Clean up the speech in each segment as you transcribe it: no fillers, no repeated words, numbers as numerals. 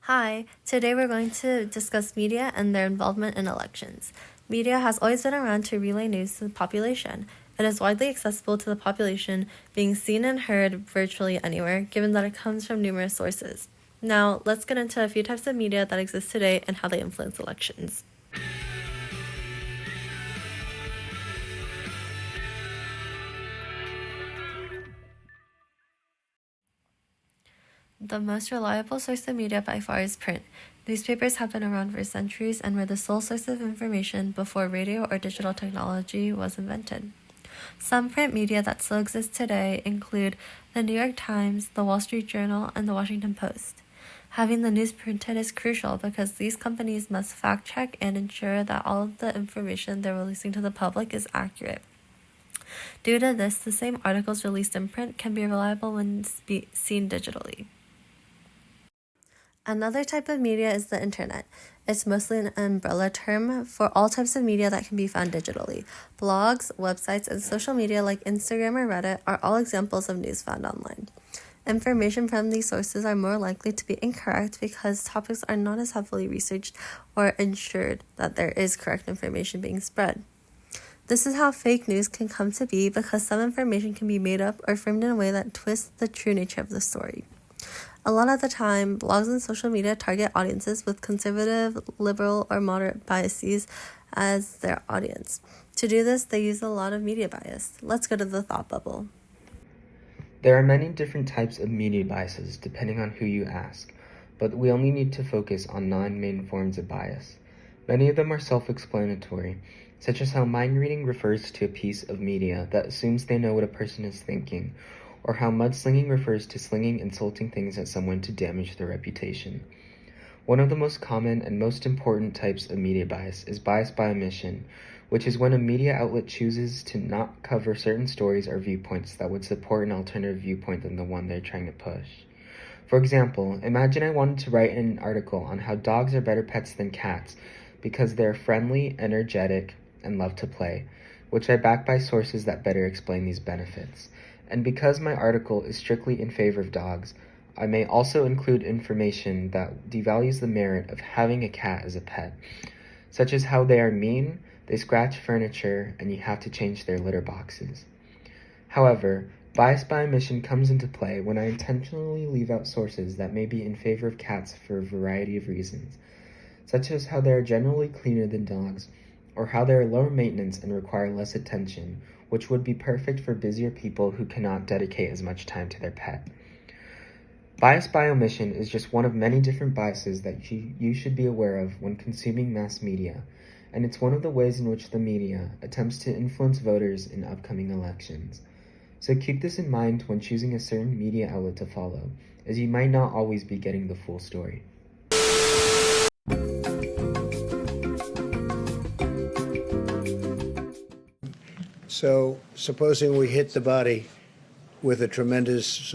Hi, today we're going to discuss media and their involvement in elections. Media has always been around to relay news to the population. It is widely accessible to the population, being seen and heard virtually anywhere, given that it comes from numerous sources. Now, let's get into a few types of media that exist today and how they influence elections. The most reliable source of media by far is print. Newspapers have been around for centuries and were the sole source of information before radio or digital technology was invented. Some print media that still exist today include the New York Times, the Wall Street Journal, and the Washington Post. Having the news printed is crucial because these companies must fact check and ensure that all of the information they're releasing to the public is accurate. Due to this, the same articles released in print can be reliable when seen digitally. Another type of media is the internet. It's mostly an umbrella term for all types of media that can be found digitally. Blogs, websites, and social media like Instagram or Reddit are all examples of news found online. Information from these sources are more likely to be incorrect because topics are not as heavily researched or ensured that there is correct information being spread. This is how fake news can come to be because some information can be made up or framed in a way that twists the true nature of the story. A lot of the time, blogs and social media target audiences with conservative, liberal, or moderate biases as their audience. To do this, they use a lot of media bias. Let's go to the thought bubble. There are many different types of media biases depending on who you ask, but we only need to focus on 9 main forms of bias. Many of them are self-explanatory, such as how mind reading refers to a piece of media that assumes they know what a person is thinking, or how mudslinging refers to slinging insulting things at someone to damage their reputation. One of the most common and most important types of media bias is bias by omission, which is when a media outlet chooses to not cover certain stories or viewpoints that would support an alternative viewpoint than the one they're trying to push. For example, imagine I wanted to write an article on how dogs are better pets than cats because they're friendly, energetic, and love to play, which I back by sources that better explain these benefits. And because my article is strictly in favor of dogs, I may also include information that devalues the merit of having a cat as a pet, such as how they are mean, they scratch furniture, and you have to change their litter boxes. However, bias by omission comes into play when I intentionally leave out sources that may be in favor of cats for a variety of reasons, such as how they are generally cleaner than dogs, or how they are lower maintenance and require less attention, which would be perfect for busier people who cannot dedicate as much time to their pet. Bias by omission is just one of many different biases that you should be aware of when consuming mass media, and it's one of the ways in which the media attempts to influence voters in upcoming elections. So keep this in mind when choosing a certain media outlet to follow, as you might not always be getting the full story. So supposing we hit the body with a tremendous,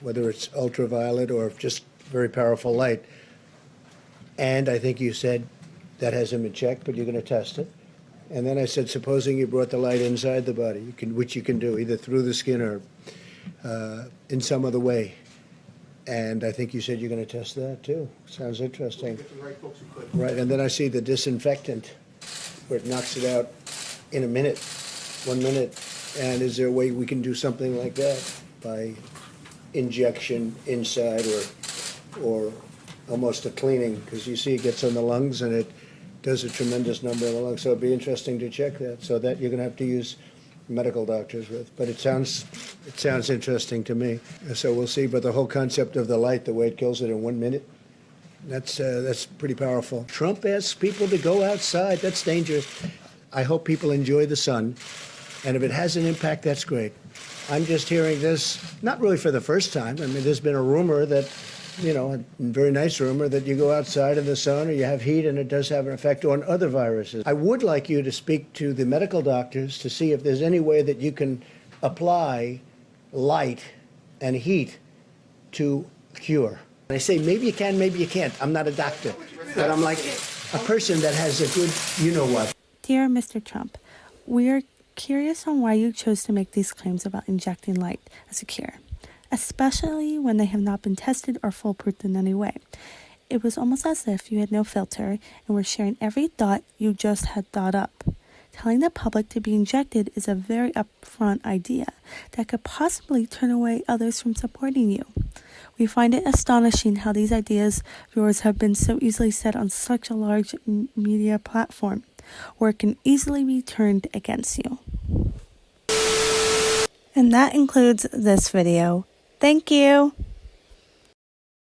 whether it's ultraviolet or just very powerful light, and I think you said that hasn't been checked, but you're going to test it. And then I said, supposing you brought the light inside the body, which you can do either through the skin or in some other way. And I think you said you're going to test that too. Sounds interesting. Right, and then I see the disinfectant, where it knocks it out in a minute, 1 minute. And is there a way we can do something like that by injection inside or almost a cleaning? Because you see it gets on the lungs and it does a tremendous number of the lungs. So it'd be interesting to check that. So that you're going to have to use medical doctors with. But it sounds interesting to me. So we'll see. But the whole concept of the light, the way it kills it in 1 minute, that's pretty powerful. Trump asks people to go outside. That's dangerous. I hope people enjoy the sun. And if it has an impact, that's great. I'm just hearing this, not really for the first time. I mean, there's been a rumor that, a very nice rumor that you go outside in the sun or you have heat and it does have an effect on other viruses. I would like you to speak to the medical doctors to see if there's any way that you can apply light and heat to cure. They say maybe you can, maybe you can't. I'm not a doctor, but I'm like a person that has a good you-know-what. Dear Mr. Trump, we are curious on why you chose to make these claims about injecting light as a cure, especially when they have not been tested or foolproof in any way. It was almost as if you had no filter and were sharing every thought you just had thought up. Telling the public to be injected is a very upfront idea that could possibly turn away others from supporting you. We find it astonishing how these ideas of yours have been so easily said on such a large media platform, where it can easily be turned against you. And that includes this video. Thank you!